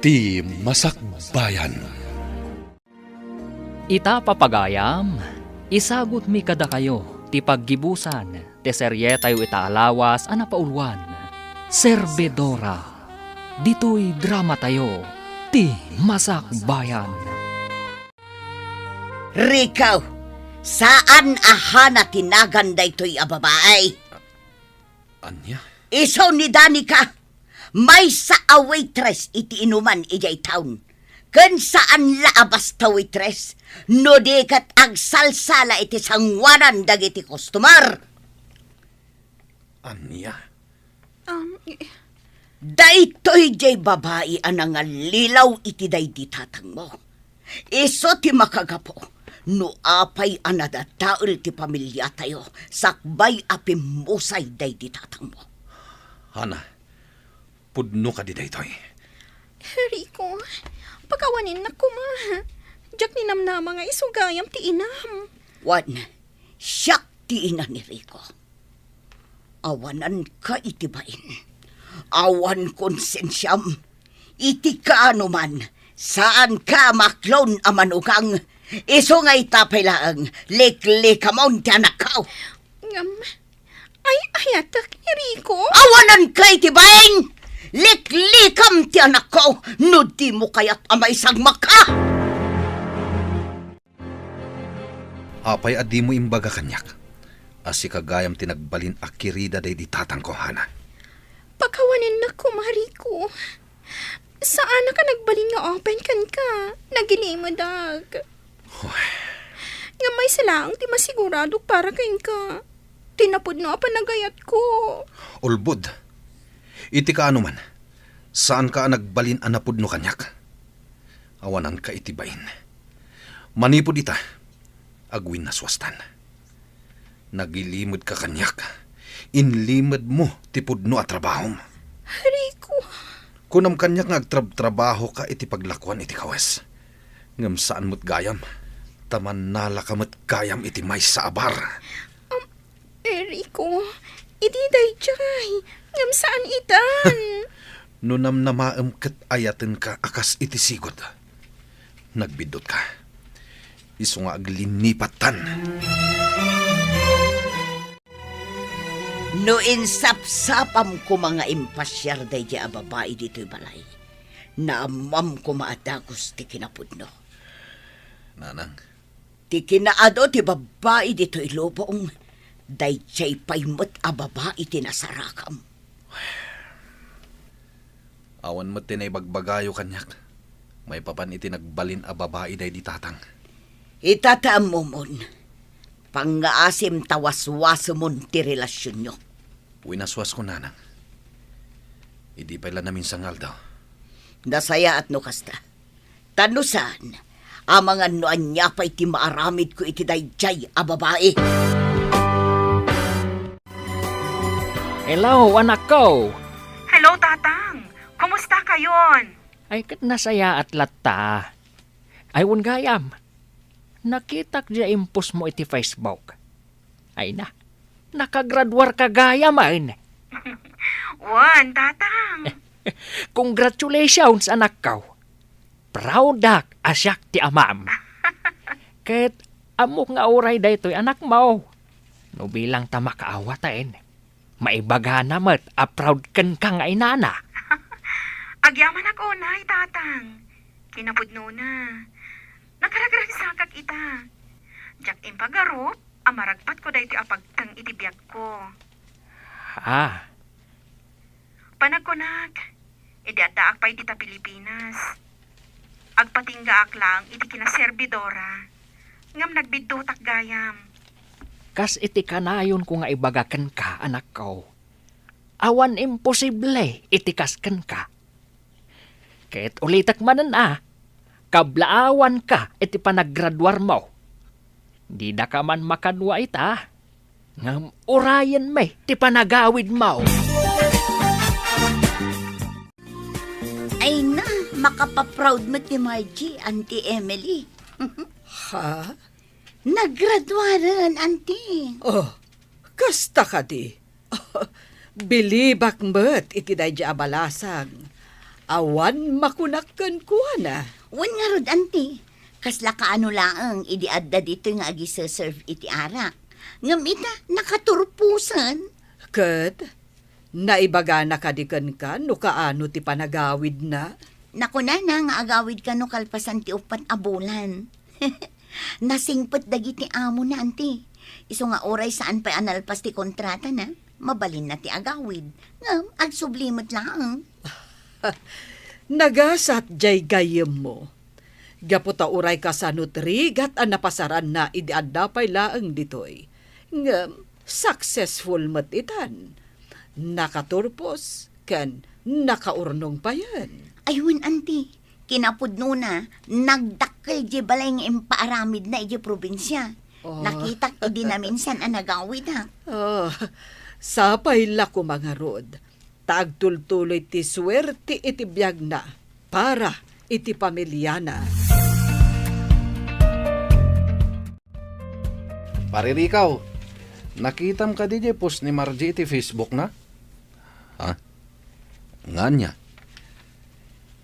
ti Masakbayan. Ita papagayam, isagot mi kada kayo, ti paggibusan, ti serye tayo itaalawas, paulwan, Serbedora. Dito'y drama tayo, ti Masakbayan. Rikaw, saan ahana tinagan daytoy a babae? Anya? Isaw ni Danica, may sa a waitress iti inuman ijay taon. Kan saan laabas ta waitress, no dekat ag salsala iti sangwanan dagiti customer. Anya? Daytoy jay babae anang lilaw iti daydi tatang mo. Iso ti makagapo, no apay anadataol ti pamilya tayo, sakbay apimusay daydi tatang mo. Hana, pudno ka di daytoy. Rico, pagkawanin na ko ma. Diyak ni namnama nga isugayam ti inam. Wan, siyak ti ina ni Rico. Awanan ka itibain. Awan konsensyam. Iti ka anuman, saan ka maklon amanugang. Iso nga itapay laang, lik-likamon ti anak kao. Ay, ayatak ni Rico. Awanan ka itibain! Lik-likam ti anak ko, no di mo kaya't amay sagmak ka! Apay adi mo imbaga kanyak. Asi kagayam tinagbalin akirida day di tatang ko, Hana. Pagkawanin na ko, Mariko. Saan na ka nagbalin nga open kan ka? Nagilimadag. Nga may silang ti masigurado para kain ka. Tinapod na panagayat ko. Ulbud, iti ka anuman, saan ka nagbalin anapod no kanyak? Awanan ka itibain. Manipod ita, agwin na swastan. Nagilimod ka kanyak, inlimod mo tipod no at trabahom. Rico. Kunam kanyak nga agtrab-trabaho ka iti paglakwan iti kawes. Ngam saan mo't gayam, taman nala ka mo't gayam iti may sa abar. Rico, iti day jay. Ngam saan itan? Nunam na maamkat ayaten ka akas iti sigod. Nagbidot ka. Iso nga aglinipatan. No insapsapam ko mga impasyar day di babae dito'y balay. Naamam ko maadagos ti kinapudno. Nanang, Ti kinaado ti babae dito'y lobong. Day jay paymot a babae ti nasarakam. awan mo tinay bagbagayo kanyak. May papan iti nagbalin a babae day di tatang. Itataam mo mon. Pangaasim tawas-waso mon ti relasyon nyo. Winaswas ko, nanang. Idi pala namin sangal daw. Nasaya at no kasta. Tanusan, amangan no anya pa iti maaramid ko iti dayjay a babae. Hello, anak ko. Hello, Tatang. Kumusta kayon? Ay kat nasaya at latta. Aywan gayam. Nakitak dia impos mo iti Facebook. Ay na, nakagradwar ka gayam ay. Wan, Tatang. Congratulations, anak ko. Proud ak asyak ti amam. Ket amok nga oray daytoy anak mo. No bilang ta makaawatain. Maibaga namat a proud ken ka nga inana. Agyaman ako, nay, Tatang. Kinapudno na. Nakaragransak kag ita. Jak impagarop, amaragpat ko dayti apagtang itibiyag ko. Ah, Panagkunak, idiadaak pa iti ta Pilipinas. Agpatingga ak lang iti kinaserbidora. Ngam nagbidutak gayam. kas iti kanayon ko nga ibagaken ka, anak ko. Awan imposible itikasken ka. Ket ulitak manan kablaawan ka iti panaggraduar mo. Di da ka man makadwa ita. Ngam urayan may ti panagawid mo. Ay na, makapaproud mo ti Margie, Auntie Emily. Ha? Naggraduaran, Auntie. Oh, kasta ka di. Bilibak met iti day abalasag. Awan makunakkan ko na. Wan nga rod, auntie. Kasla ka ano laang idiadda dito nga agi serve iti arak. Ngam ita, nakaturpusan. Kat, naibaga na kadikan ka no kaano ti panagawid na. Naku na nga agawid ka no kalpasan ti upat abulan. Nasingpet dagiti amo na, auntie. Iso nga oray saan pa analpas ti kontrata na. Mabalin na ti agawid. Ngam, agsublimot lang. Nagasat jay gayem mo. Gaputa uray ka sa nutrigat ang napasaran na idiadapay laang ditoy. Ngam, successful matitan. Nakaturpos, kan nakaurnong pa yan. Ayun, auntie. Kinapudno na, nagdakkel di balay nga impaaramid na iti probinsya. Oh. Nakitak idi na minsan ang nagawid ha. Oh, sapay la ko mga rod. Tagtultuloy ti swerte iti biyag na para iti pamilya na. Pare Rikaw, nakitam ka di post ni Margie iti Facebook na? Ha? Nga niya.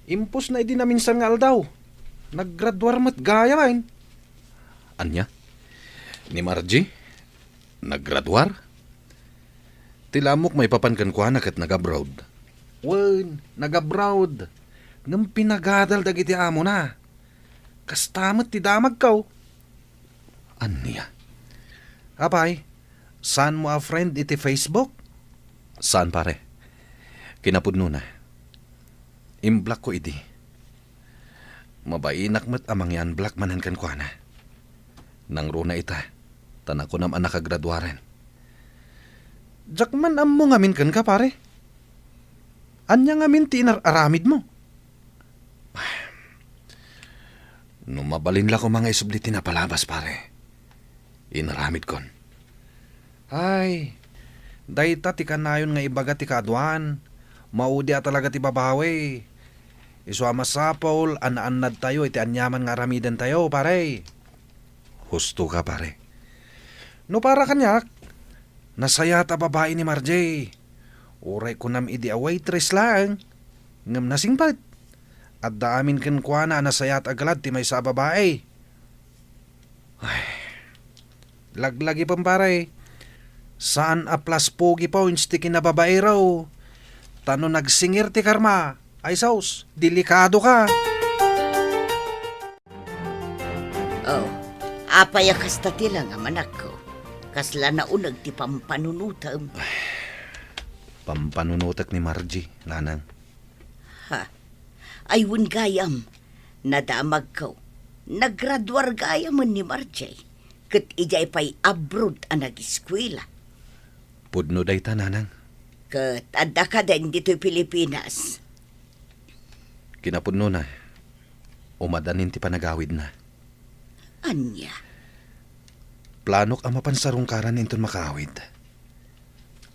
Impos na idi na minsan nga aldaw. Naggraduar mat gaya kain. Anya? Ni Margie? Naggraduar? Tilamok may papankan ko anak at nag-abroad. Wen, nag-abroad. Ngam pinagadal dagiti amo na. Kastamat ti damag kaw. Anya? Apay, saan mo a friend iti Facebook? Saan pare? Kinapudno na. Imblock ko idi. Mabainak mat amang yan black manan kan ko na. Nang runa ita, tanak ko naman nakagraduaren. Jak man am mo ngamin kan ka pare. Anya ngamin ti inararamid mo. No mabalin la ko mga isubliti na palabas pare. Inaramid kon. Ay, dayta ti kanayon nga ibaga ti kaadwan. Maudi talaga ti babawi. Isuama sa Paul, anad tayo, iti anyaman nga ramidan tayo, pare. Husto ka, pare. No para kanyak, nasaya ta babae ni Marjay. Uray ko nam idi a waitress lang. Ngam nasingpat. At daamin ken kwa na nasaya at agalad ti may sa babae. Ay, laglagi pang pare. Saan a plus pogi points ti kinababae raw. Tano nagsingir ti karma. Ay saus, delikado ka. Oh, apaya kasta ti lang amanak ko. Kasla na unag ti pampanunutam. Pampanunutak ni Margie, nanang. Ha, ayun gayam. Nadamag ko. Naggraduar gayam ni Marjay. Kat ijay pa'y abroad ang nag-eskwela. Pudno day ta, nanang. Kat adda ka din dito'y Pilipinas. Kinapudno na. Umadanin ti panagawid na. Anya? Planok ang mapansarungkaran ninton makawid.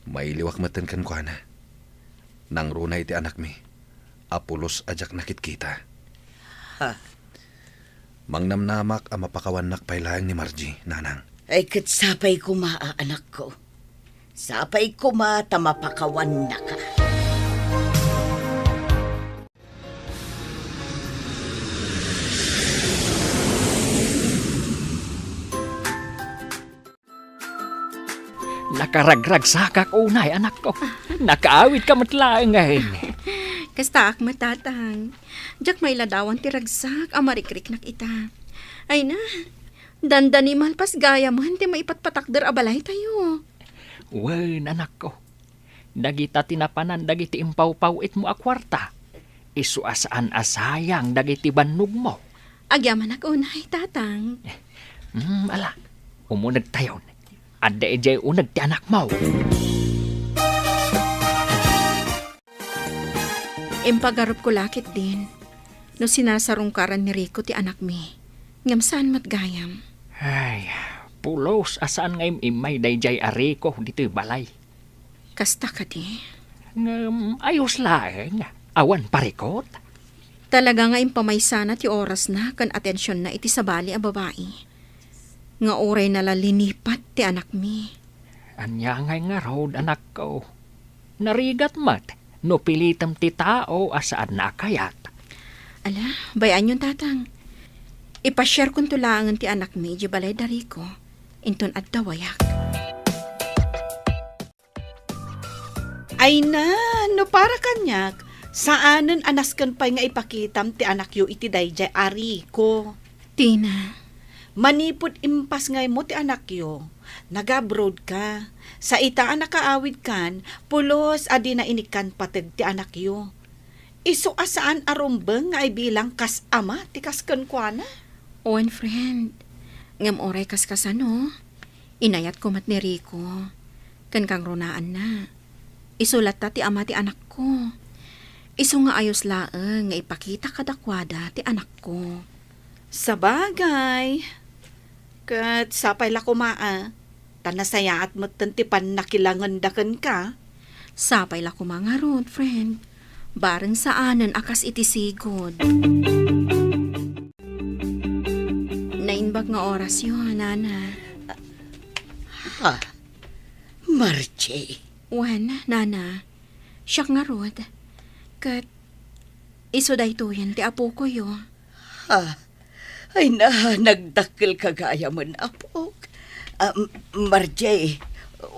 May liwak matan kan kwa na. Nang runay ti anak mi. Apulos ajak nakit kita. Ha? Mangnamnamak ang mapakawanak pailaang ni Margie, nanang. Ay kat sapay ko anak ko. Sapay ko tamapakawan na ka. Nakaragrag sa kakunay, anak ko. Nakaawit ka matlaang ngayon. Kasta ak matatang. Jak may ladawan ti ragsak, amarikrik nak ita. Ay na, dandani malpas gaya mo, hindi maipatpatakder abalay tayo. Wen, anak ko. Dagita tinapanan, dagiti impaw-pawit mo akwarta. Isu asaan asayang, dagiti bannog mo. Agyaman ako unay, tatang. Ala, umunag tayo. Adda ejay unag ti anak mo. Impagarap ko lakit din. No sinasarungkaran ni Rico ti anak mi. Ngam saan matgayam. Ay, pulos asaan ngayong imay dayjay ariko dito'y balay. Kasta ka di. Ayos laeng. Awan parikot. Talaga nga impamaysana ti oras na kan atensyon na iti sabali a babae. Nga oray nalalinipat ti anak mi. Anya ngay nga road, anak ko. Narigat mat. no pilitam ti tao asaan na kayat. Ala, bayan yung tatang. Ipashare kong tulangan ti anak mi, di balay dari ko. Inton at dawayak. Ay na, no para kanyak. Saanen anaskan pa'y nga ipakitam ti anak yu iti dayjay ari ko. Tina, Manipod impas ngay mo ti anak yu. Nag-abroad ka. Sa ita anak kaawid kan, pulos adi na inikan patag ti anak yu. Iso asaan arumbeng nga bilang kas ama ti kasken kwa na. owen friend. Ngam oray kaskasano. Inayat ko mat ni Rico. Kan kang runaan na. Isulat ta ti ama ti anak ko. Isu nga ayos laeng nga ipakita kadakwada ti anak ko. Sabagay. Kat sapay la kumaa. Tanasaya at matantipan nakilangan dakan ka. Sapay la ko mga road, friend. Bareng saanan akas iti sigod. Nainbag nga oras yun, nana. Ha? Marche. Wan, nana. Siyak nga rod. Kat, iso daytoyan ti apo ko yo. Ha? Ay na, nagdakil kagaya man apok. Marche,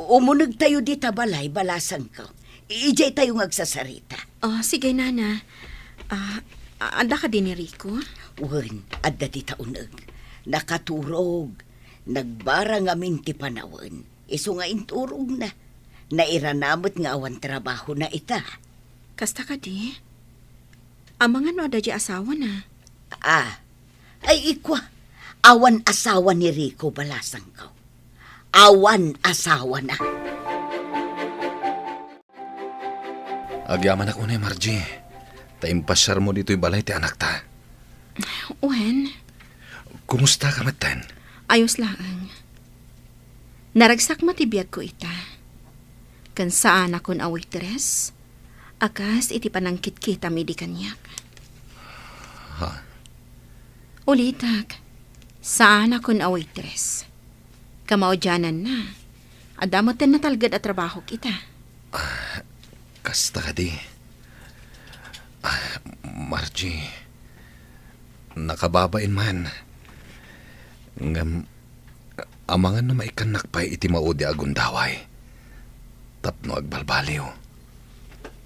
umunag tayo di tabalay, balasan ko. Ijay tayo ngagsasarita. Oh, sige, nana. Anda ka din ni Rico? Wen, adda di taunag. Nakaturog. Nagbara nga minti panawan. Iso nga inturog na. Nairanamot nga awan trabaho na ita. Kasta ka di? Amang ano ada di asawa na? Ay ikwa. Awan asawa ni Rico balasang ko. Awan asawa na. Agyaman ako ni Margie. Taimpasyar mo dito'y balay ti anak ta. Wen, Kumusta ka matan? ayos lang. Naragsak matibiyag ko ita. Kan saan akon a waitress, akas iti panangkit kita midi kanyak. Ha? Ulitak, saan akon a waitress? Kamaudyanan na. Adamoten na talgad at trabaho kita. Kasta ka di. Margie, nakababain man. Ngam, amangan na maikanak pa'y iti maudi agundaway. Tapno agbalbaliw.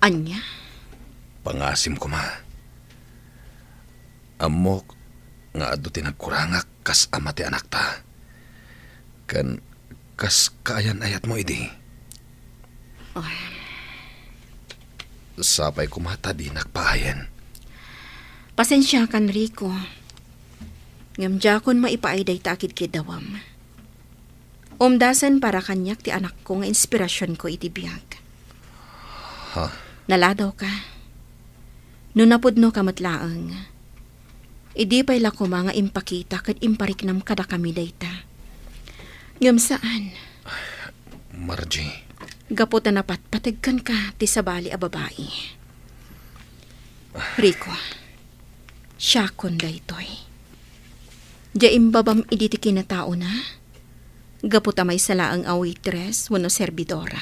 Anya? Pangasim ko ma. Amok nga ado tinagkurangak kas ama ti anak ta. Kan kas kaayan ayat mo idi. Sapay kumata di nagpaayan. Pasensya kan, Rico. Ngamdya kon maipaayday takid kidawam. Umdasan para kanyak ti anak ko nga inspirasyon ko iti biyag. Ha? Naladaw ka. No napudno ka matlaang. Idi pa'y la ko mga impakita kat impariknam kada kami dayta. Ngam saan? Margie, Gaputan na patpatagkan ka ti sabali a babae. Rico, siya kon daytoy. Diya imbabam idi ti kinatao na. Gaputa may salaang a waitress wano servidora.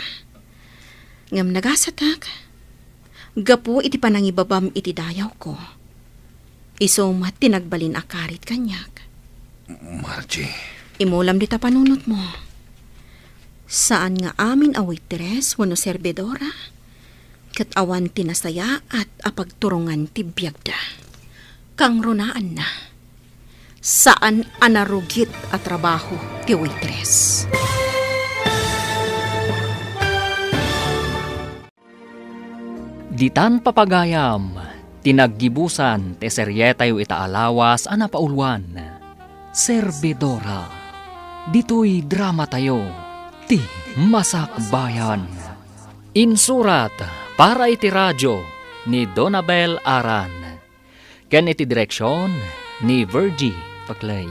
Ngam nagasatak. Gapu iti panangibabam iti dayaw ko. Isumat tinagbalin akarit kanyak. Margie, Imulam dita panunot mo. Saan nga amin a waitress wano servidora? Kat awan tinasaya at apagturungan ti biyagda. Kang runaan na. Saan anarugit at trabaho ti waitress? Ditan papagayam, tinaggibusan te seryetayo itaalawas anapaulwan. Servidora, dito'y drama tayo, ti Masakbayan. Insurat para iti radyo ni Donabel Aran. Ken iti direksyon ni Virgie Paclay.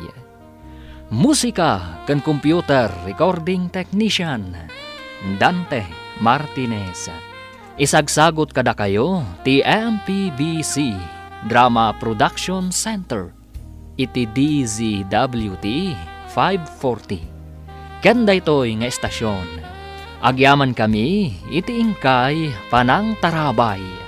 Musika ken computer recording technician Dante Martinez. Isagsagot kada kayo ti MPBC Drama Production Center iti DZWT 540. Ken daytoy nga estasyon Agyaman kami, iti ingkay panang tarabay.